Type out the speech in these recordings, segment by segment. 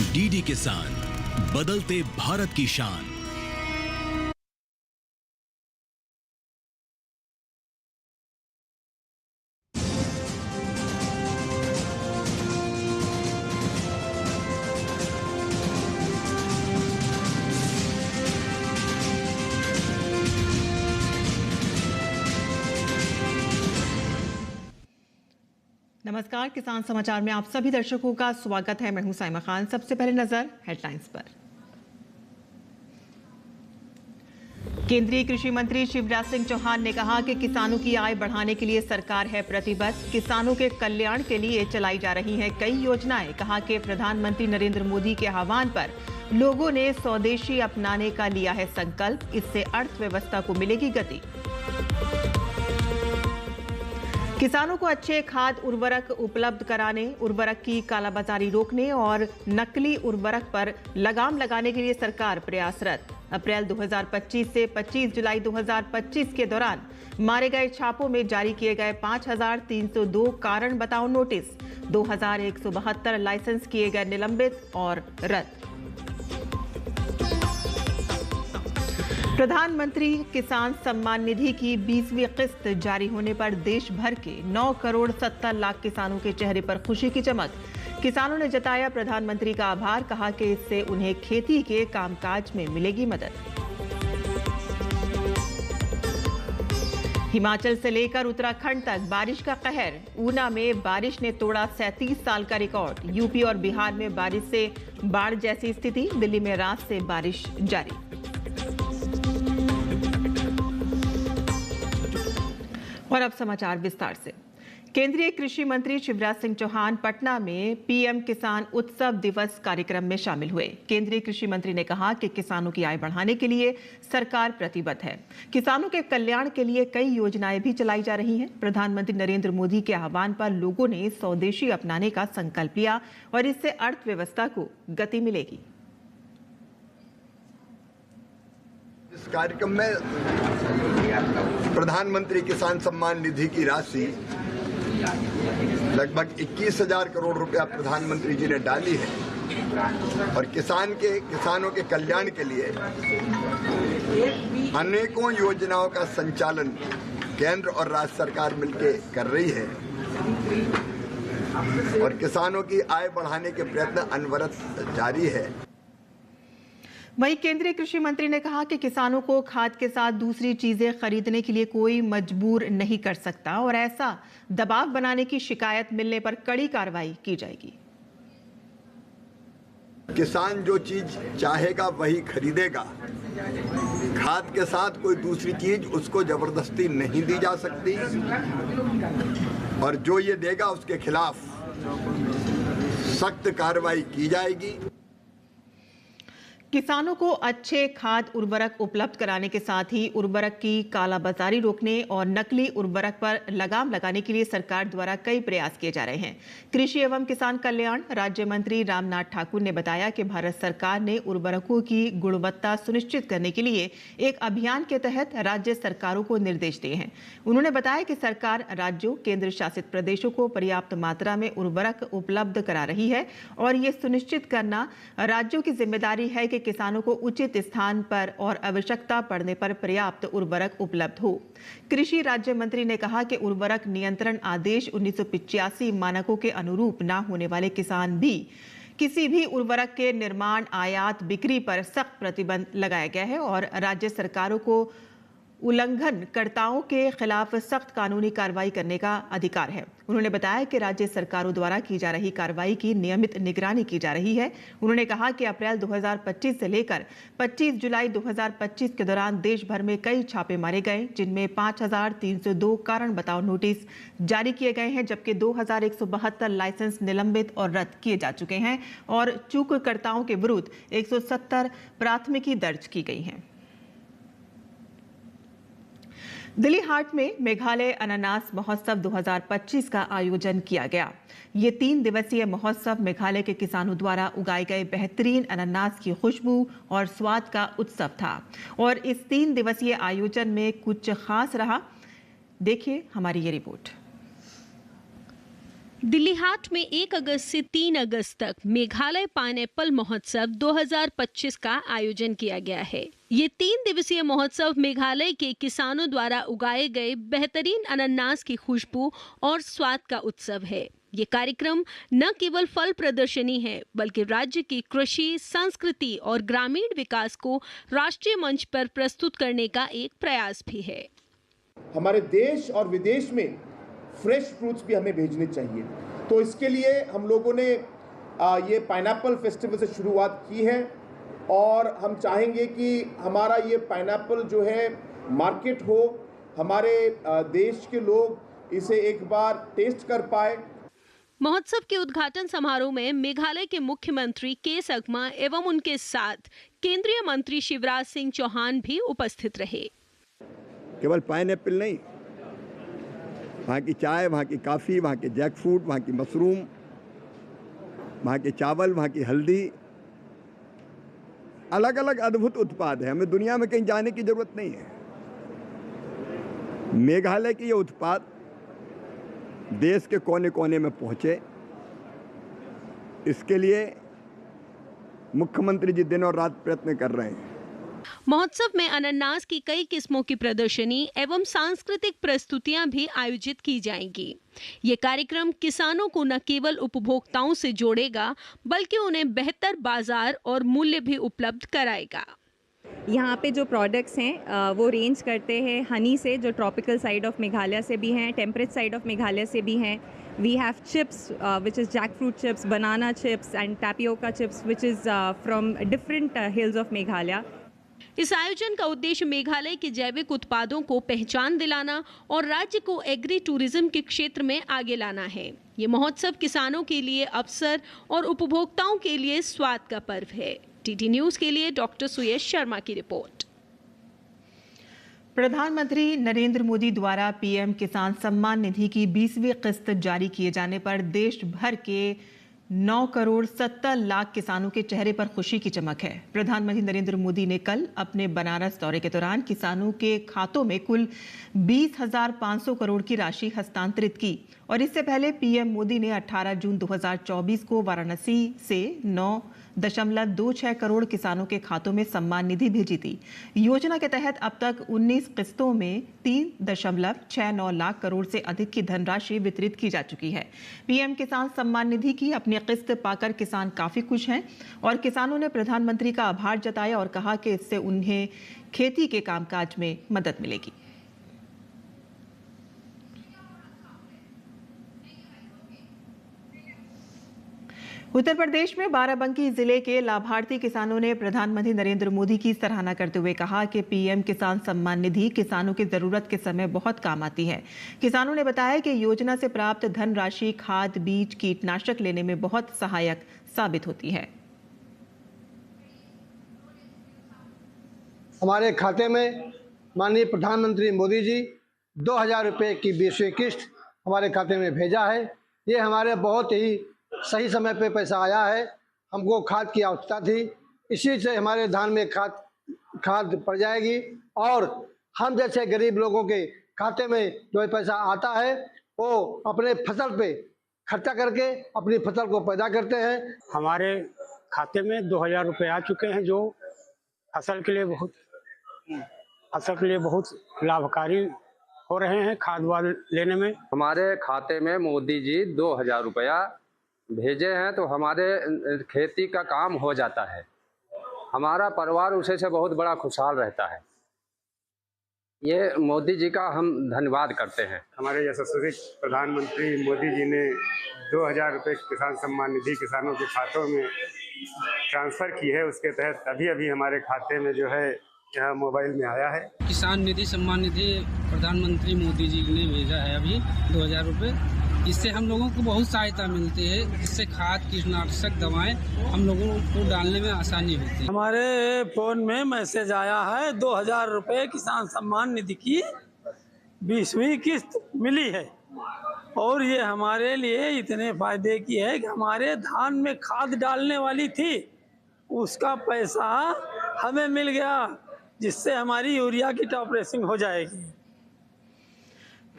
DD किसान, बदलते भारत की शान। नमस्कार, किसान समाचार में आप सभी दर्शकों का स्वागत है। मैं हूं साइमा खान। सबसे पहले नजर हेडलाइंस पर। केंद्रीय कृषि मंत्री शिवराज सिंह चौहान ने कहा कि किसानों की आय बढ़ाने के लिए सरकार है प्रतिबद्ध। किसानों के कल्याण के लिए चलाई जा रही हैं कई योजनाएं। कहा कि प्रधानमंत्री नरेंद्र मोदी के आह्वान पर लोगों ने स्वदेशी अपनाने का लिया है संकल्प। इससे अर्थव्यवस्था को मिलेगी गति। किसानों को अच्छे खाद उर्वरक उपलब्ध कराने, उर्वरक की कालाबाजारी रोकने और नकली उर्वरक पर लगाम लगाने के लिए सरकार प्रयासरत। अप्रैल 2025 से 25 जुलाई 2025 के दौरान मारे गए छापों में जारी किए गए 5,302 कारण बताओ नोटिस। 2,172 लाइसेंस किए गए निलंबित और रद्द। प्रधानमंत्री किसान सम्मान निधि की 20वीं किस्त जारी होने पर देश भर के 9 करोड़ 70 लाख किसानों के चेहरे पर खुशी की चमक। किसानों ने जताया प्रधानमंत्री का आभार। कहा कि इससे उन्हें खेती के कामकाज में मिलेगी मदद। हिमाचल से लेकर उत्तराखंड तक बारिश का कहर। ऊना में बारिश ने तोड़ा 37 साल का रिकॉर्ड। यूपी और बिहार में बारिश से बाढ़ जैसी स्थिति। दिल्ली में रात से बारिश जारी। और अब समाचार विस्तार से। केंद्रीय कृषि मंत्री शिवराज सिंह चौहान पटना में पीएम किसान उत्सव दिवस कार्यक्रम में शामिल हुए। केंद्रीय कृषि मंत्री ने कहा कि किसानों की आय बढ़ाने के लिए सरकार प्रतिबद्ध है। किसानों के कल्याण के लिए कई योजनाएं भी चलाई जा रही हैं। प्रधानमंत्री नरेंद्र मोदी के आह्वान पर लोगों ने स्वदेशी अपनाने का संकल्प लिया और इससे अर्थव्यवस्था को गति मिलेगी। इस कार्यक्रम में प्रधानमंत्री किसान सम्मान निधि की राशि लगभग 21,000 करोड़ रुपया प्रधानमंत्री जी ने डाली है और किसानों के कल्याण के लिए अनेकों योजनाओं का संचालन केंद्र और राज्य सरकार मिलकर कर रही है और किसानों की आय बढ़ाने के प्रयत्न अनवरत जारी है। वहीं केंद्रीय कृषि मंत्री ने कहा कि किसानों को खाद के साथ दूसरी चीजें खरीदने के लिए कोई मजबूर नहीं कर सकता और ऐसा दबाव बनाने की शिकायत मिलने पर कड़ी कार्रवाई की जाएगी। किसान जो चीज चाहेगा वही खरीदेगा। खाद के साथ कोई दूसरी चीज उसको जबरदस्ती नहीं दी जा सकती और जो ये देगा उसके खिलाफ सख्त कार्रवाई की जाएगी। किसानों को अच्छे खाद उर्वरक उपलब्ध कराने के साथ ही उर्वरक की कालाबाजारी रोकने और नकली उर्वरक पर लगाम लगाने के लिए सरकार द्वारा कई प्रयास किए जा रहे हैं। कृषि एवं किसान कल्याण राज्य मंत्री रामनाथ ठाकुर ने बताया कि भारत सरकार ने उर्वरकों की गुणवत्ता सुनिश्चित करने के लिए एक अभियान के तहत राज्य सरकारों को निर्देश दिए हैं। उन्होंने बताया कि सरकार राज्यों, केंद्र शासित प्रदेशों को पर्याप्त मात्रा में उर्वरक उपलब्ध करा रही है और ये सुनिश्चित करना राज्यों की जिम्मेदारी है कि किसानों को उचित स्थान पर और आवश्यकता पड़ने पर पर्याप्त उर्वरक उपलब्ध हो। कृषि राज्य मंत्री ने कहा कि उर्वरक नियंत्रण आदेश 1985 मानकों के अनुरूप न होने वाले किसान भी किसी भी उर्वरक के निर्माण, आयात, बिक्री पर सख्त प्रतिबंध लगाया गया है और राज्य सरकारों को उल्लंघनकर्ताओं के खिलाफ सख्त कानूनी कार्रवाई करने का अधिकार है। उन्होंने बताया कि राज्य सरकारों द्वारा की जा रही कार्रवाई की नियमित निगरानी की जा रही है। उन्होंने कहा कि अप्रैल 2025 से लेकर 25 जुलाई 2025 के दौरान देश भर में कई छापे मारे गए, जिनमें 5,302 कारण बताओ नोटिस जारी किए गए हैं, जबकि 2,172 लाइसेंस निलंबित और रद्द किए जा चुके हैं और चूककर्ताओं के विरुद्ध 170 प्राथमिकी दर्ज की गई हैं। दिल्ली हाट में मेघालय अनानास महोत्सव 2025 का आयोजन किया गया। ये 3 दिवसीय महोत्सव मेघालय के किसानों द्वारा उगाए गए बेहतरीन अनानास की खुशबू और स्वाद का उत्सव था और इस 3 दिवसीय आयोजन में कुछ खास रहा। देखिए हमारी ये रिपोर्ट। दिल्ली हाट में 1 अगस्त से 3 अगस्त तक मेघालय पाइनएप्पल महोत्सव 2025 का आयोजन किया गया है। ये 3 दिवसीय महोत्सव मेघालय के किसानों द्वारा उगाए गए बेहतरीन अनानास की खुशबू और स्वाद का उत्सव है। ये कार्यक्रम न केवल फल प्रदर्शनी है, बल्कि राज्य की कृषि, संस्कृति और ग्रामीण विकास को राष्ट्रीय मंच पर प्रस्तुत करने का एक प्रयास भी है। हमारे देश और विदेश में फ्रेश फ्रूट्स भी हमें भेजने चाहिए, तो इसके लिए हम लोगों ने ये पाइनएप्पल फेस्टिवल से शुरुआत की है और हम चाहेंगे कि हमारा ये पाइनएप्पल जो है मार्केट हो, हमारे देश के लोग इसे एक बार टेस्ट कर पाए। महोत्सव के उद्घाटन समारोह में मेघालय के मुख्यमंत्री के संगमा एवं उनके साथ केंद्रीय मंत्री शिवराज सिंह चौहान भी उपस्थित रहे। केवल पाइनएप्पल नहीं, वहाँ की चाय, वहाँ की कॉफ़ी, वहाँ के जैक फ्रूट, वहाँ की मशरूम, वहाँ के चावल, वहाँ की हल्दी, अलग अलग अद्भुत उत्पाद है। हमें दुनिया में कहीं जाने की ज़रूरत नहीं है। मेघालय के ये उत्पाद देश के कोने कोने में पहुँचे, इसके लिए मुख्यमंत्री जी दिन और रात प्रयत्न कर रहे हैं। महोत्सव में अनानास की कई किस्मों की प्रदर्शनी एवं सांस्कृतिक प्रस्तुतियां भी आयोजित की जाएंगी। ये कार्यक्रम किसानों को न केवल उपभोक्ताओं से जोड़ेगा, बल्कि उन्हें बेहतर बाजार और मूल्य भी उपलब्ध कराएगा। यहाँ पे जो प्रोडक्ट्स हैं वो रेंज करते हैं हनी से, जो ट्रॉपिकल साइड ऑफ मेघालय से भी हैं, टेम्परेट साइड ऑफ मेघालय से भी हैं। We have chips which is jackfruit chips, banana chips and tapioca chips which is from different hills of Meghalaya. इस आयोजन का उद्देश्य मेघालय के जैविक उत्पादों को पहचान दिलाना और राज्य को एग्री टूरिज्म के क्षेत्र में आगे लाना है। ये महोत्सव किसानों के लिए अवसर और उपभोक्ताओं के लिए स्वाद का पर्व है। टीटी न्यूज़ के लिए डॉक्टर सुयश शर्मा की रिपोर्ट। प्रधानमंत्री नरेंद्र मोदी द्वारा पीएम किसान सम्मान निधि की 20वीं किस्त जारी किए जाने पर देश भर के 9 करोड़ 70 लाख किसानों के चेहरे पर खुशी की चमक है। प्रधानमंत्री नरेंद्र मोदी ने कल अपने बनारस दौरे के दौरान किसानों के खातों में कुल 20,500 करोड़ की राशि हस्तांतरित की और इससे पहले पीएम मोदी ने 18 जून 2024 को वाराणसी से 9.26 करोड़ किसानों के खातों में सम्मान निधि भेजी थी। योजना के तहत अब तक 19 किस्तों में 3.69 लाख करोड़ से अधिक की धनराशि वितरित की जा चुकी है। पीएम किसान सम्मान निधि की अपनी किस्त पाकर किसान काफी खुश हैं और किसानों ने प्रधानमंत्री का आभार जताया और कहा कि इससे उन्हें खेती के कामकाज में मदद मिलेगी। उत्तर प्रदेश में बाराबंकी जिले के लाभार्थी किसानों ने प्रधानमंत्री नरेंद्र मोदी की सराहना करते हुए कहा कि पीएम किसान सम्मान निधि किसानों की जरूरत के समय बहुत काम आती है। किसानों ने बताया कि योजना से प्राप्त धनराशि खाद, बीज, कीटनाशक लेने में बहुत सहायक साबित होती है। हमारे खाते में माननीय प्रधानमंत्री मोदी जी 2000 रुपये की 20वीं किस्त हमारे खाते में भेजा है। ये हमारे बहुत ही सही समय पे पैसा आया है। हमको खाद की आवश्यकता थी, इसी से हमारे धान में खाद पड़ जाएगी और हम जैसे गरीब लोगों के खाते में जो पैसा आता है वो अपने फसल पे खर्चा करके अपनी फसल को पैदा करते हैं। हमारे खाते में 2000 रुपये आ चुके हैं, जो फसल के लिए बहुत लाभकारी हो रहे हैं खाद वाद लेने में। हमारे खाते में मोदी जी 2000 रुपया भेजे हैं तो हमारे खेती का काम हो जाता है। हमारा परिवार उसे से बहुत बड़ा खुशहाल रहता है। ये मोदी जी का हम धन्यवाद करते हैं। हमारे यशस्वी प्रधानमंत्री मोदी जी ने 2000 रुपये किसान सम्मान निधि किसानों के खातों में ट्रांसफ़र की है। उसके तहत अभी हमारे खाते में जो है यह मोबाइल में आया है। किसान निधि सम्मान निधि प्रधानमंत्री मोदी जी ने भेजा है अभी 2000 रुपये। इससे हम लोगों को बहुत सहायता मिलती है। इससे खाद, कीटनाशक, दवाएं हम लोगों को डालने में आसानी होती है। हमारे फ़ोन में मैसेज आया है 2000 रुपये किसान सम्मान निधि की 20वीं किस्त मिली है और ये हमारे लिए इतने फायदे की है कि हमारे धान में खाद डालने वाली थी, उसका पैसा हमें मिल गया, जिससे हमारी यूरिया की टॉप रेसिंग हो जाएगी।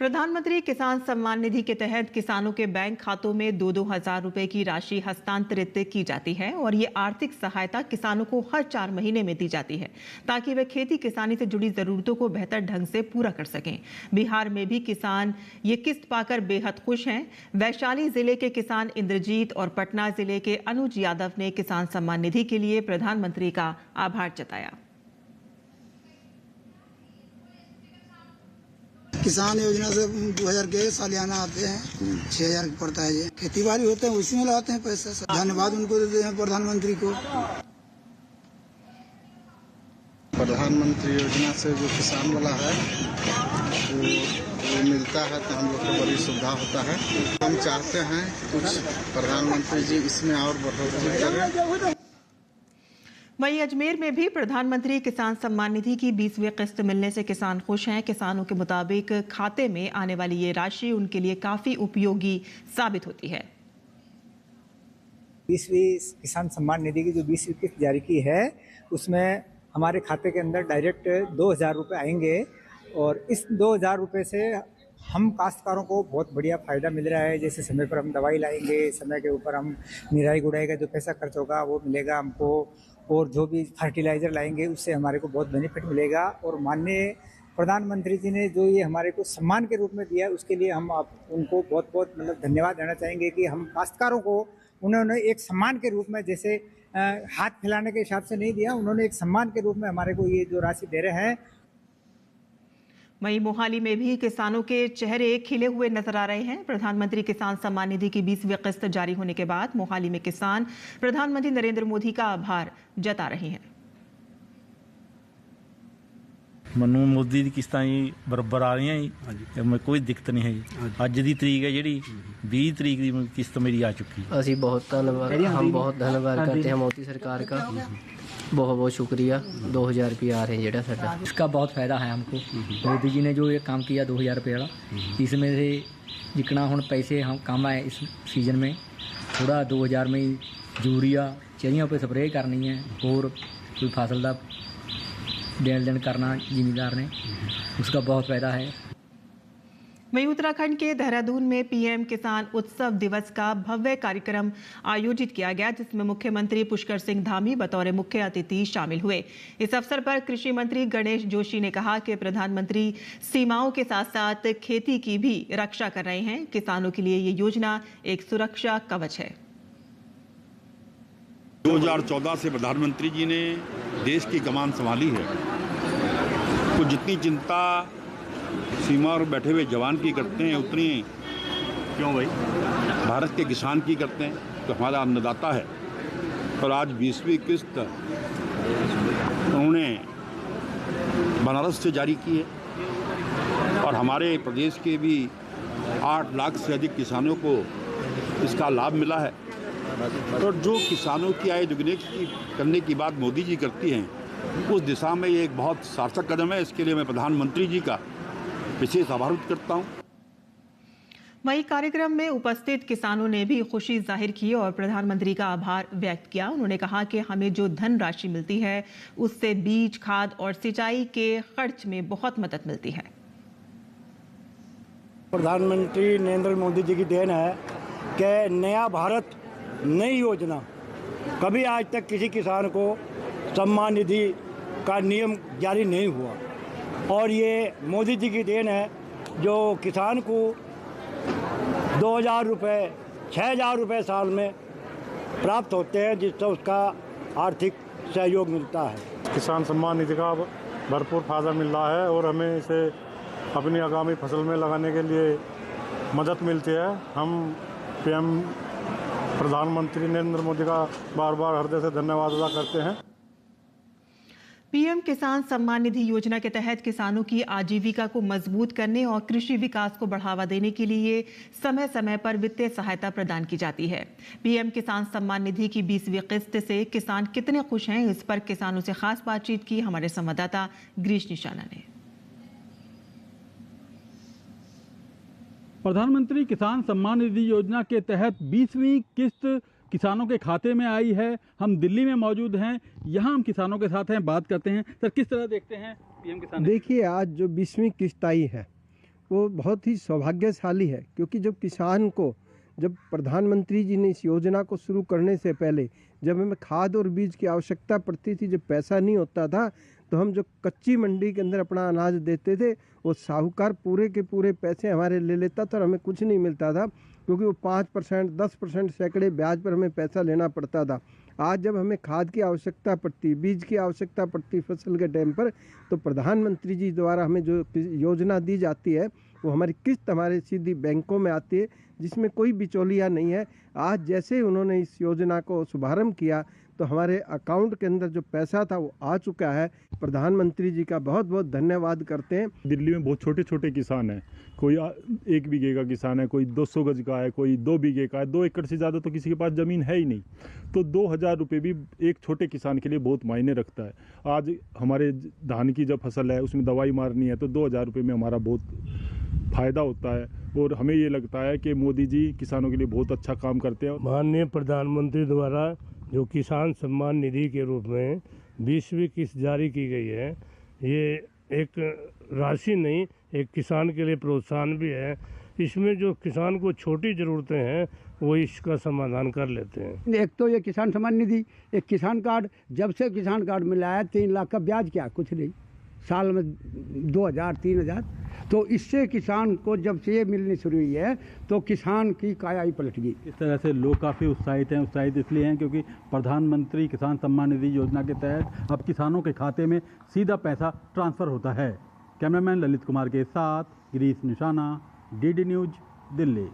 प्रधानमंत्री किसान सम्मान निधि के तहत किसानों के बैंक खातों में 2-2 हजार रुपए की राशि हस्तांतरित की जाती है और ये आर्थिक सहायता किसानों को हर 4 महीने में दी जाती है ताकि वे खेती किसानी से जुड़ी जरूरतों को बेहतर ढंग से पूरा कर सकें। बिहार में भी किसान ये किस्त पाकर बेहद खुश हैं। वैशाली जिले के किसान इंद्रजीत और पटना जिले के अनुज यादव ने किसान सम्मान निधि के लिए प्रधानमंत्री का आभार जताया। किसान योजना से 2000 के सालियाना आते हैं, 6000 पड़ता है। ये खेती बाड़ी होते हैं उसी में लगाते हैं पैसा। धन्यवाद उनको देते हैं प्रधानमंत्री को। प्रधानमंत्री योजना से जो किसान वाला है वो मिलता है तो हम लोग को बड़ी सुविधा होता है। हम चाहते हैं कुछ प्रधानमंत्री जी इसमें और बढ़ोतरी करें। वहीं अजमेर में भी प्रधानमंत्री किसान सम्मान निधि की 20वीं किस्त मिलने से किसान खुश हैं। किसानों के मुताबिक खाते में आने वाली ये राशि उनके लिए काफी उपयोगी साबित होती है। 20वीं किसान सम्मान निधि की जो 20वीं किस्त जारी की है उसमें हमारे खाते के अंदर डायरेक्ट 2000 रुपये आएंगे और इस 2000 रुपये से हम काश्तकारों को बहुत बढ़िया फ़ायदा मिल रहा है। जैसे समय पर हम दवाई लाएंगे, समय के ऊपर हम निराई गुड़ाई का जो पैसा खर्च होगा वो मिलेगा हमको, और जो भी फर्टिलाइज़र लाएंगे उससे हमारे को बहुत बेनिफिट मिलेगा। और माननीय प्रधानमंत्री जी ने जो ये हमारे को सम्मान के रूप में दिया है उसके लिए हम उनको बहुत बहुत धन्यवाद देना चाहेंगे कि हम काश्तकारों को उन्होंने एक सम्मान के रूप में, जैसे हाथ फैलाने के हिसाब से नहीं दिया, उन्होंने एक सम्मान के रूप में हमारे को ये जो राशि दे रहे हैं। वहीं मोहाली में भी किसानों के चेहरे खिले हुए नजर आ रहे हैं। प्रधानमंत्री किसान सम्मान निधि की 20वीं किस्त जारी होने के बाद मोहाली में किसान प्रधानमंत्री नरेंद्र मोदी का आभार जता रहे हैं। ਮੈਨੂੰ ਮੋਦੀ ਦੀ ਕਿਸ਼ਤਾਂ ਜੀ ਬਰਾਬਰ ਆ ਰਹੀਆਂ ਜੀ ਤੇ ਮੈਂ ਕੋਈ ਦਿੱਕਤ ਨਹੀਂ ਹੈ ਜੀ। ਅੱਜ ਦੀ ਤਰੀਕ ਹੈ ਜਿਹੜੀ 20 तरीक ਦੀ किस्त मेरी आ चुकी है। ਅਸੀਂ ਬਹੁਤ ਧੰਨਵਾਦ, हम बहुत धन्यवाद करते हैं मोदी सरकार का। बहुत बहुत शुक्रिया। 2000 रुपये आ रहे हैं जेड़ा साडा, इसका बहुत फ़ायदा है हमको। मोदी जी ने जो ये काम किया 2000 रुपये वाला, इसमें से जितना हम पैसे हम काम आए इस सीज़न में, थोड़ा 2000 में यूरिया चरियों पर स्प्रे करनी है और कोई फसल का देन करना जिमीदार ने, उसका बहुत फ़ायदा है। वहीं उत्तराखंड के देहरादून में पीएम किसान उत्सव दिवस का भव्य कार्यक्रम आयोजित किया गया, जिसमें मुख्यमंत्री पुष्कर सिंह धामी बतौर मुख्य अतिथि शामिल हुए। इस अवसर पर कृषि मंत्री गणेश जोशी ने कहा कि प्रधानमंत्री सीमाओं के साथ साथ खेती की भी रक्षा कर रहे हैं। किसानों के लिए ये योजना एक सुरक्षा कवच है। 2014 से प्रधानमंत्री जी ने देश की कमान संभाली है, तो जितनी चिंता सीमा पर बैठे हुए जवान की करते हैं उतनी क्यों भाई भारत के किसान की करते हैं, तो हमारा अन्नदाता है। और आज 20वीं किस्त उन्होंने बनारस से जारी की है और हमारे प्रदेश के भी 8 लाख से अधिक किसानों को इसका लाभ मिला है। और जो किसानों की आय दुगनी करने की बात मोदी जी करती हैं, उस दिशा में ये एक बहुत सार्थक कदम है। इसके लिए मैं प्रधानमंत्री जी का विशेष आभार व्यक्त करता हूँ। वहीं कार्यक्रम में उपस्थित किसानों ने भी खुशी जाहिर की और प्रधानमंत्री का आभार व्यक्त किया। उन्होंने कहा कि हमें जो धन राशि मिलती है उससे बीज, खाद और सिंचाई के खर्च में बहुत मदद मिलती है। प्रधानमंत्री नरेंद्र मोदी जी की देन है कि नया भारत, नई योजना, कभी आज तक किसी किसान को सम्मान निधि का नियम जारी नहीं हुआ और ये मोदी जी की देन है जो किसान को 2000 रुपये, 6000 रुपये साल में प्राप्त होते हैं, जिससे उसका आर्थिक सहयोग मिलता है। किसान सम्मान निधि का भरपूर फायदा मिल रहा है और हमें इसे अपनी आगामी फसल में लगाने के लिए मदद मिलती है। हम पीएम प्रधानमंत्री नरेंद्र मोदी का बार बार हृदय से धन्यवाद अदा करते हैं। पीएम किसान सम्मान निधि योजना के तहत किसानों की आजीविका को मजबूत करने और कृषि विकास को बढ़ावा देने के लिए समय समय पर वित्तीय सहायता प्रदान की जाती है। पीएम किसान सम्मान निधि की 20वीं किस्त से किसान कितने खुश हैं, इस पर किसानों से खास बातचीत की हमारे संवाददाता गिरीश निशाना ने। प्रधानमंत्री किसान सम्मान निधि योजना के तहत 20वीं किस्त किसानों के खाते में आई है। हम दिल्ली में मौजूद हैं, यहाँ हम किसानों के साथ हैं, बात करते हैं। सर, किस तरह देखते हैं पीएम किसान? देखिए, आज जो 20वीं किस्त आई है वो बहुत ही सौभाग्यशाली है, क्योंकि जब प्रधानमंत्री जी ने इस योजना को शुरू करने से पहले जब हमें खाद और बीज की आवश्यकता पड़ती थी, जब पैसा नहीं होता था, तो हम जो कच्ची मंडी के अंदर अपना अनाज देते थे वो साहूकार पूरे के पूरे पैसे हमारे ले लेता था और हमें कुछ नहीं मिलता था, क्योंकि वो 5%, 10% सैकड़े ब्याज पर हमें पैसा लेना पड़ता था। आज जब हमें खाद की आवश्यकता पड़ती, बीज की आवश्यकता पड़ती फसल के टाइम पर, तो प्रधानमंत्री जी द्वारा हमें जो योजना दी जाती है वो हमारी किस्त हमारे सीधी बैंकों में आती है, जिसमें कोई बिचौलिया नहीं है। आज जैसे ही उन्होंने इस योजना को शुभारंभ किया तो हमारे अकाउंट के अंदर जो पैसा था वो आ चुका है। प्रधानमंत्री जी का बहुत बहुत धन्यवाद करते हैं। दिल्ली में बहुत छोटे छोटे किसान हैं, कोई 1 बीघे का किसान है, कोई 200 गज का है, कोई 2 बीघे का है, 2 एकड़ से ज़्यादा तो किसी के पास ज़मीन है ही नहीं। तो 2000 रुपये भी एक छोटे किसान के लिए बहुत मायने रखता है। आज हमारे धान की जब फसल है उसमें दवाई मारनी है तो 2000 रुपये में हमारा बहुत फ़ायदा होता है, और हमें ये लगता है कि मोदी जी किसानों के लिए बहुत अच्छा काम करते हैं। माननीय प्रधानमंत्री द्वारा जो किसान सम्मान निधि के रूप में 20वीं किस्त जारी की गई है, ये एक राशि नहीं, एक किसान के लिए प्रोत्साहन भी है। इसमें जो किसान को छोटी ज़रूरतें हैं वो इसका समाधान कर लेते हैं। एक तो ये किसान सम्मान निधि, एक किसान कार्ड, जब से किसान कार्ड मिला है 3 लाख का ब्याज क्या कुछ नहीं, साल में 2000-3000, तो इससे किसान को जब से ये मिलनी शुरू हुई है तो किसान की काया ही पलट गई। इस तरह से लोग काफ़ी उत्साहित हैं। उत्साहित इसलिए हैं क्योंकि प्रधानमंत्री किसान सम्मान निधि योजना के तहत अब किसानों के खाते में सीधा पैसा ट्रांसफ़र होता है। कैमरामैन ललित कुमार के साथ गिरीश निशाना, DD न्यूज़, दिल्ली।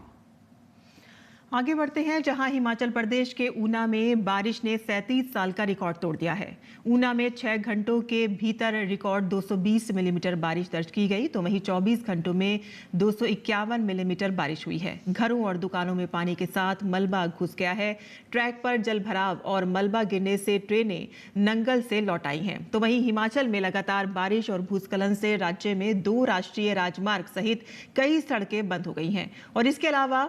आगे बढ़ते हैं, जहां हिमाचल प्रदेश के ऊना में बारिश ने 37 साल का रिकॉर्ड तोड़ दिया है। ऊना में 6 घंटों के भीतर रिकॉर्ड 220 मिलीमीटर बारिश दर्ज की गई, तो वहीं 24 घंटों में 251 मिलीमीटर बारिश हुई है। घरों और दुकानों में पानी के साथ मलबा घुस गया है। ट्रैक पर जलभराव और मलबा गिरने से ट्रेनें नंगल से लौट आई हैं। तो वहीं हिमाचल में लगातार बारिश और भूस्खलन से राज्य में 2 राष्ट्रीय राजमार्ग सहित कई सड़कें बंद हो गई हैं, और इसके अलावा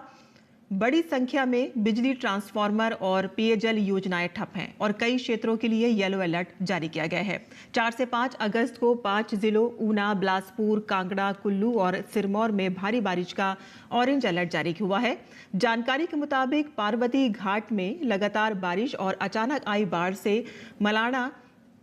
बड़ी संख्या में बिजली ट्रांसफार्मर और पेयजल योजनाएं ठप हैं और कई क्षेत्रों के लिए येलो अलर्ट जारी किया गया है। 4 से 5 अगस्त को 5 जिलों ऊना, बिलासपुर, कांगड़ा, कुल्लू और सिरमौर में भारी बारिश का ऑरेंज अलर्ट जारी हुआ है। जानकारी के मुताबिक पार्वती घाट में लगातार बारिश और अचानक आई बाढ़ से मलाना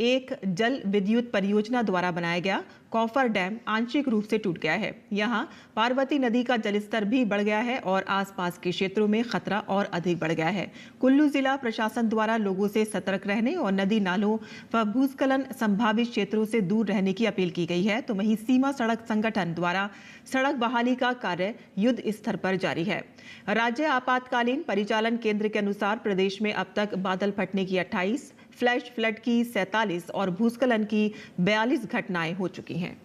एक जल विद्युत परियोजना द्वारा बनाया गया कॉफर डैम आंशिक रूप से टूट गया है। यहां पार्वती नदी का जलस्तर भी बढ़ गया है और आसपास के क्षेत्रों में खतरा और अधिक बढ़ गया है। कुल्लू जिला प्रशासन द्वारा लोगों से सतर्क रहने और नदी नालों व भूस्खलन संभावित क्षेत्रों से दूर रहने की अपील की गई है। तो वहीं सीमा सड़क संगठन द्वारा सड़क बहाली का कार्य युद्ध स्तर पर जारी है। राज्य आपातकालीन परिचालन केंद्र के अनुसार प्रदेश में अब तक बादल फटने की 28, फ्लैश फ्लड की 47 और भूस्खलन की 42 घटनाएं हो चुकी हैं।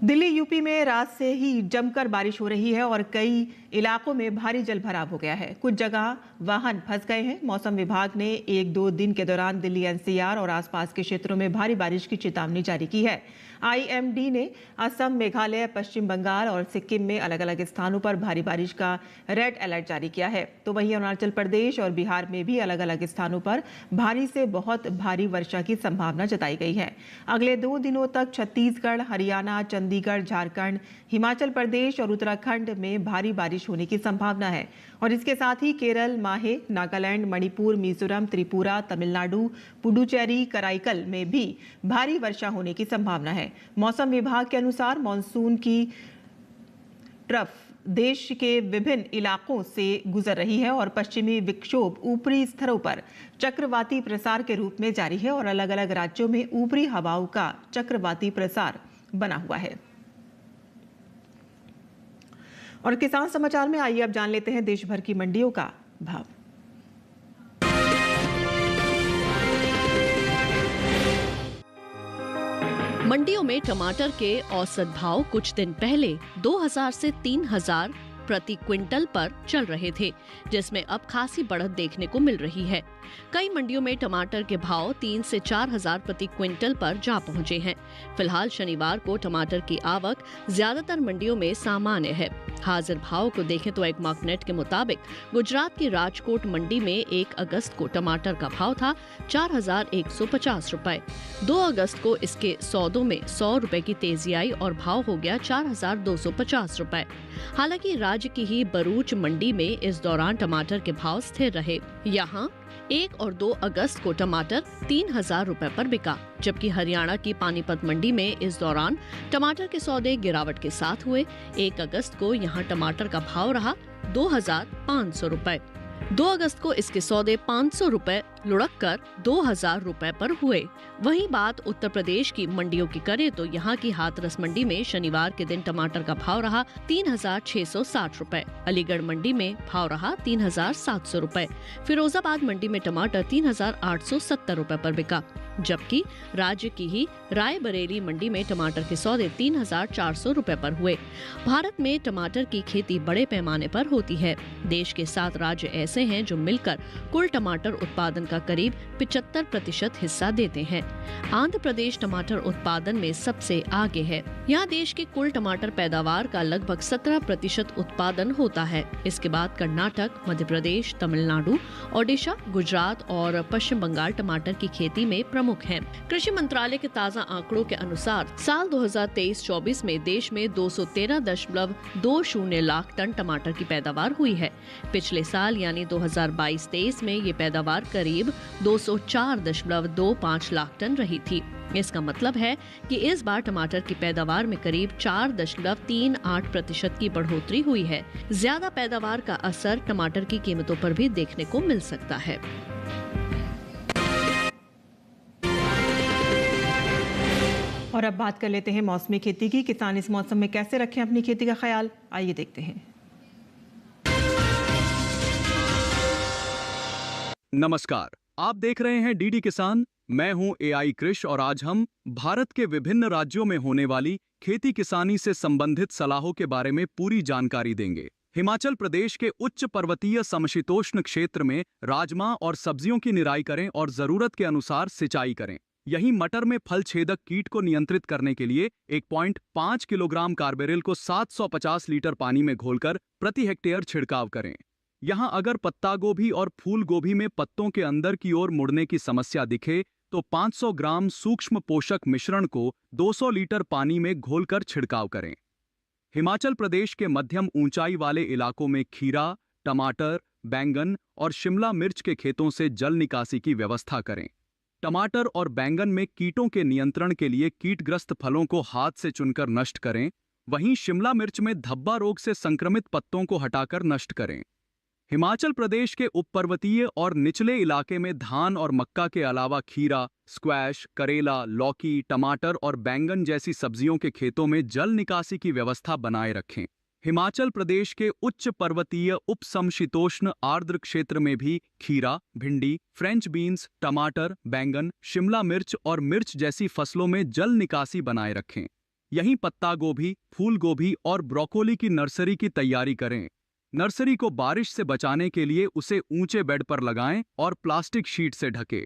दिल्ली यूपी में रात से ही जमकर बारिश हो रही है और कई इलाकों में भारी जलभराव हो गया है। कुछ जगह वाहन फंस गए हैं। मौसम विभाग ने 1-2 दिन के दौरान दिल्ली NCR और आसपास के क्षेत्रों में भारी बारिश की चेतावनी जारी की है। IMD ने असम, मेघालय, पश्चिम बंगाल और सिक्किम में अलग अलग स्थानों पर भारी बारिश का रेड अलर्ट जारी किया है। तो वहीं अरुणाचल प्रदेश और बिहार में भी अलग अलग स्थानों पर भारी से बहुत भारी वर्षा की संभावना जताई गई है। अगले 2 दिनों तक छत्तीसगढ़, हरियाणा, चंडीगढ़, झारखंड, हिमाचल प्रदेश और उत्तराखंड में भारी बारिश होने की संभावना है। और इसके साथ ही केरल, माहे, नागालैंड, मणिपुर, मिजोरम, त्रिपुरा, तमिलनाडु, पुडुचेरी, कराईकल में भी भारी वर्षा होने की संभावना है। मौसम विभाग के अनुसार मॉनसून की ट्रफ देश के विभिन्न इलाकों से गुजर रही है और पश्चिमी विक्षोभ ऊपरी स्तरों पर चक्रवाती प्रसार के रूप में जारी है और अलग अलग राज्यों में ऊपरी हवाओं का चक्रवाती प्रसार बना हुआ है। और किसान समाचार में आइए अब जान लेते हैं देश भर की मंडियों का भाव। मंडियों में टमाटर के औसत भाव कुछ दिन पहले 2000 से 3000, प्रति क्विंटल पर चल रहे थे, जिसमें अब खासी बढ़त देखने को मिल रही है। कई मंडियों में टमाटर के भाव 3 से 4 हजार प्रति क्विंटल पर जा पहुंचे हैं। फिलहाल शनिवार को टमाटर की आवक ज्यादातर मंडियों में सामान्य है। हाजिर भाव को देखें तो एक मार्कनेट के मुताबिक गुजरात की राजकोट मंडी में 1 अगस्त को टमाटर का भाव था 4,150 रुपए। 2 अगस्त को इसके सौदों में 100 रुपए की तेजी आई और भाव हो गया 4,250 रुपए। हालांकि राज्य की ही बरूच मंडी में इस दौरान टमाटर के भाव स्थिर रहे। यहाँ 1 और 2 अगस्त को टमाटर 3,000 रुपए पर बिका, जबकि हरियाणा की पानीपत मंडी में इस दौरान टमाटर के सौदे गिरावट के साथ हुए। 1 अगस्त को यहाँ टमाटर का भाव रहा 2,500 रुपए। 2 अगस्त को इसके सौदे 500 रुपए लुढ़क कर 2,000 रुपए पर हुए। वहीं बात उत्तर प्रदेश की मंडियों की करें तो यहाँ की हाथरस मंडी में शनिवार के दिन टमाटर का भाव रहा 3,660 रुपए। अलीगढ़ मंडी में भाव रहा 3,700 रुपए। फिरोजाबाद मंडी में टमाटर 3,870 रुपए पर बिका, जबकि राज्य की ही रायबरेली मंडी में टमाटर के सौदे 3,400 रुपए पर हुए। भारत में टमाटर की खेती बड़े पैमाने पर होती है। देश के 7 राज्य ऐसे हैं जो मिलकर कुल टमाटर उत्पादन का करीब 75% हिस्सा देते हैं। आंध्र प्रदेश टमाटर उत्पादन में सबसे आगे है। यहाँ देश के कुल टमाटर पैदावार का लगभग 17% उत्पादन होता है। इसके बाद कर्नाटक, मध्य प्रदेश, तमिलनाडु, ओडिशा, गुजरात और पश्चिम बंगाल टमाटर की खेती में प्रमुख हैं। कृषि मंत्रालय के ताज़ा आंकड़ों के अनुसार साल 2023-24 में देश में 213.20 लाख टन टमाटर की पैदावार हुई है। पिछले साल यानी 2022-23 में ये पैदावार करीब 204.25 लाख टन रही थी। इसका मतलब है कि इस बार टमाटर की पैदावार में करीब 4.38% की बढ़ोतरी हुई है। ज्यादा पैदावार का असर टमाटर की कीमतों पर भी देखने को मिल सकता है। और अब बात कर लेते हैं मौसमी खेती की। किसान इस मौसम में कैसे रखें अपनी खेती का ख्याल, आइए देखते हैं। नमस्कार, आप देख रहे हैं डीडी किसान। मैं हूं एआई कृष और आज हम भारत के विभिन्न राज्यों में होने वाली खेती किसानी से संबंधित सलाहों के बारे में पूरी जानकारी देंगे। हिमाचल प्रदेश के उच्च पर्वतीय समशीतोष्ण क्षेत्र में राजमा और सब्जियों की निराई करें और जरूरत के अनुसार सिंचाई करें। यहीं मटर में फल छेदक कीट को नियंत्रित करने के लिए 1.5 किलोग्राम कार्बेरिल को 750 लीटर पानी में घोलकर प्रति हेक्टेयर छिड़काव करें। यहाँ अगर पत्ता गोभी और फूल गोभी में पत्तों के अंदर की ओर मुड़ने की समस्या दिखे तो 500 ग्राम सूक्ष्म पोषक मिश्रण को 200 लीटर पानी में घोलकर छिड़काव करें। हिमाचल प्रदेश के मध्यम ऊंचाई वाले इलाकों में खीरा, टमाटर, बैंगन और शिमला मिर्च के खेतों से जल निकासी की व्यवस्था करें। टमाटर और बैंगन में कीटों के नियंत्रण के लिए कीटग्रस्त फलों को हाथ से चुनकर नष्ट करें। वहीं शिमला मिर्च में धब्बा रोग से संक्रमित पत्तों को हटाकर नष्ट करें। हिमाचल प्रदेश के उपपर्वतीय और निचले इलाके में धान और मक्का के अलावा खीरा, स्क्वैश, करेला, लौकी, टमाटर और बैंगन जैसी सब्जियों के खेतों में जल निकासी की व्यवस्था बनाए रखें। हिमाचल प्रदेश के उच्च पर्वतीय उपसमशीतोष्ण आर्द्र क्षेत्र में भी खीरा, भिंडी, फ्रेंच बीन्स, टमाटर, बैंगन, शिमला मिर्च और मिर्च जैसी फसलों में जल निकासी बनाए रखें। यहीं पत्ता गोभी, फूल गोभी और ब्रोकोली की नर्सरी की तैयारी करें। नर्सरी को बारिश से बचाने के लिए उसे ऊंचे बेड पर लगाएं और प्लास्टिक शीट से ढकें।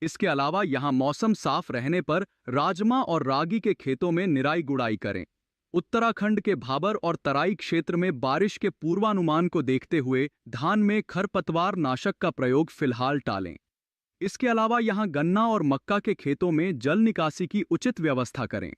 इसके अलावा यहां मौसम साफ रहने पर राजमा और रागी के खेतों में निराई गुड़ाई करें। उत्तराखंड के भाबर और तराई क्षेत्र में बारिश के पूर्वानुमान को देखते हुए धान में खरपतवार नाशक का प्रयोग फिलहाल टालें। इसके अलावा यहां गन्ना और मक्का के खेतों में जल निकासी की उचित व्यवस्था करें।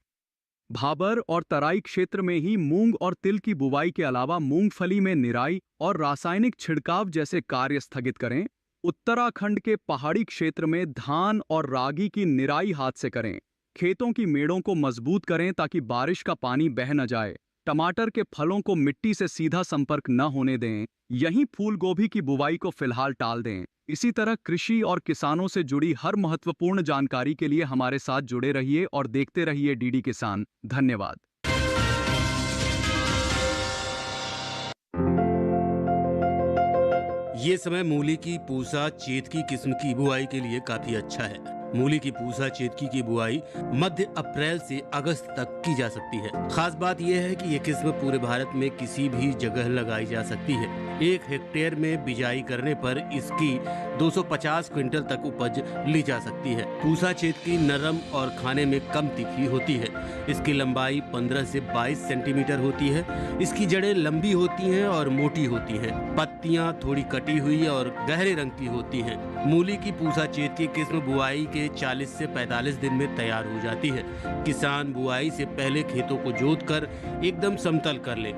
भाबर और तराई क्षेत्र में ही मूंग और तिल की बुवाई के अलावा मूंगफली में निराई और रासायनिक छिड़काव जैसे कार्य स्थगित करें। उत्तराखंड के पहाड़ी क्षेत्र में धान और रागी की निराई हाथ से करें। खेतों की मेड़ों को मजबूत करें ताकि बारिश का पानी बह न जाए। टमाटर के फलों को मिट्टी से सीधा संपर्क न होने दें। यहीं फूल गोभी की बुवाई को फिलहाल टाल दें। इसी तरह कृषि और किसानों से जुड़ी हर महत्वपूर्ण जानकारी के लिए हमारे साथ जुड़े रहिए और देखते रहिए डीडी किसान। धन्यवाद। ये समय मूली की पूसा चेत की किस्म की बुआई के लिए काफी अच्छा है। मूली की पूसा चेतकी की बुआई मध्य अप्रैल से अगस्त तक की जा सकती है। खास बात यह है कि ये किस्म पूरे भारत में किसी भी जगह लगाई जा सकती है। 1 हेक्टेयर में बिजाई करने पर इसकी 250 क्विंटल तक उपज ली जा सकती है। पूसा चेतकी नरम और खाने में कम तीखी होती है। इसकी लंबाई 15 से 22 सेंटीमीटर होती है। इसकी जड़ें लंबी होती हैं और मोटी होती हैं। पत्तियां थोड़ी कटी हुई और गहरे रंग की होती हैं। मूली की पूसा चेतकी किस्म बुआई के 40 से 45 दिन में तैयार हो जाती है। किसान बुआई से पहले खेतों को जोतकर एकदम समतल कर ले,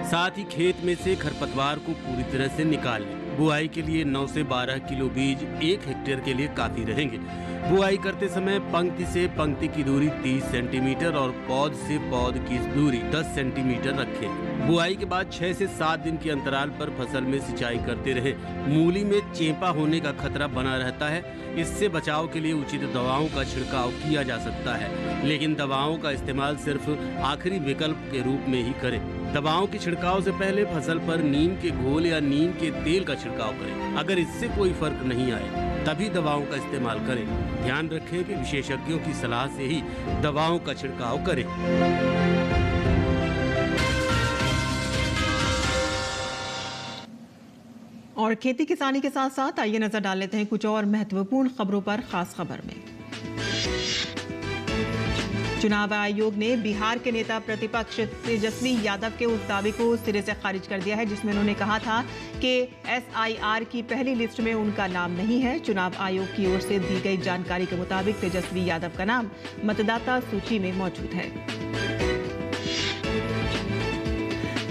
साथ ही खेत में से खरपतवार को पूरी तरह से निकाल ले। बुआई के लिए 9 से 12 किलो बीज 1 हेक्टेयर के लिए काफी रहेंगे। बुआई करते समय पंक्ति से पंक्ति की दूरी 30 सेंटीमीटर और पौध से पौध की दूरी 10 सेंटीमीटर रखें। बुआई के बाद 6 से 7 दिन के अंतराल पर फसल में सिंचाई करते रहें। मूली में चेपा होने का खतरा बना रहता है। इससे बचाव के लिए उचित दवाओं का छिड़काव किया जा सकता है, लेकिन दवाओं का इस्तेमाल सिर्फ आखिरी विकल्प के रूप में ही करें। दवाओं के छिड़काव से पहले फसल पर नीम के घोल या नीम के तेल का छिड़काव करें। अगर इससे कोई फर्क नहीं आए तभी दवाओं का इस्तेमाल करें। ध्यान रखें कि विशेषज्ञों की सलाह से ही दवाओं का छिड़काव करें। और खेती किसानी के साथ साथ आइए नजर डाल लेते हैं कुछ और महत्वपूर्ण खबरों पर। खास खबर में चुनाव आयोग ने बिहार के नेता प्रतिपक्ष तेजस्वी यादव के उस दावे को सिरे से खारिज कर दिया है जिसमें उन्होंने कहा था कि SIR की पहली लिस्ट में उनका नाम नहीं है। चुनाव आयोग की ओर से दी गई जानकारी के मुताबिक तेजस्वी यादव का नाम मतदाता सूची में मौजूद है।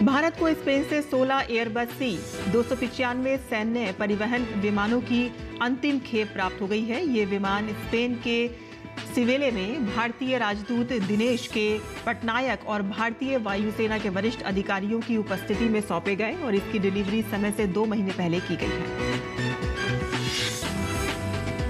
भारत को स्पेन से 16 एयरबस C-295 सैन्य परिवहन विमानों की अंतिम खेप प्राप्त हो गई है। ये विमान स्पेन के सिवेले में भारतीय राजदूत दिनेश के पटनायक और भारतीय वायुसेना के वरिष्ठ अधिकारियों की उपस्थिति में सौंपे गए और इसकी डिलीवरी समय से 2 महीने पहले की गई है।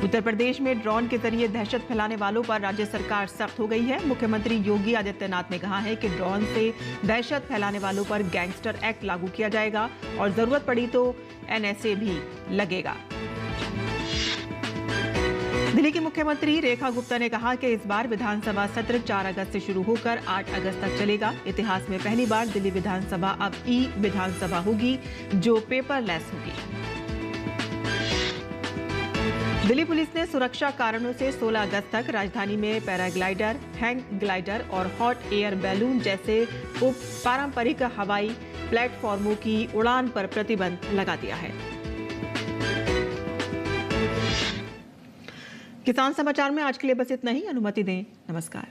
उत्तर प्रदेश में ड्रोन के जरिए दहशत फैलाने वालों पर राज्य सरकार सख्त हो गई है। मुख्यमंत्री योगी आदित्यनाथ ने कहा है कि ड्रोन से दहशत फैलाने वालों पर गैंगस्टर एक्ट लागू किया जाएगा और जरूरत पड़ी तो NSA भी लगेगा। दिल्ली की मुख्यमंत्री रेखा गुप्ता ने कहा कि इस बार विधानसभा सत्र 4 अगस्त से शुरू होकर 8 अगस्त तक चलेगा। इतिहास में पहली बार दिल्ली विधानसभा अब विधानसभा होगी जो पेपरलेस होगी। दिल्ली पुलिस ने सुरक्षा कारणों से 16 अगस्त तक राजधानी में पैराग्लाइडर, हैंग ग्लाइडर और हॉट एयर बैलून जैसे पारंपरिक हवाई प्लेटफॉर्मों की उड़ान पर प्रतिबंध लगा दिया है। किसान समाचार में आज के लिए बस इतना ही। अनुमति दें। नमस्कार।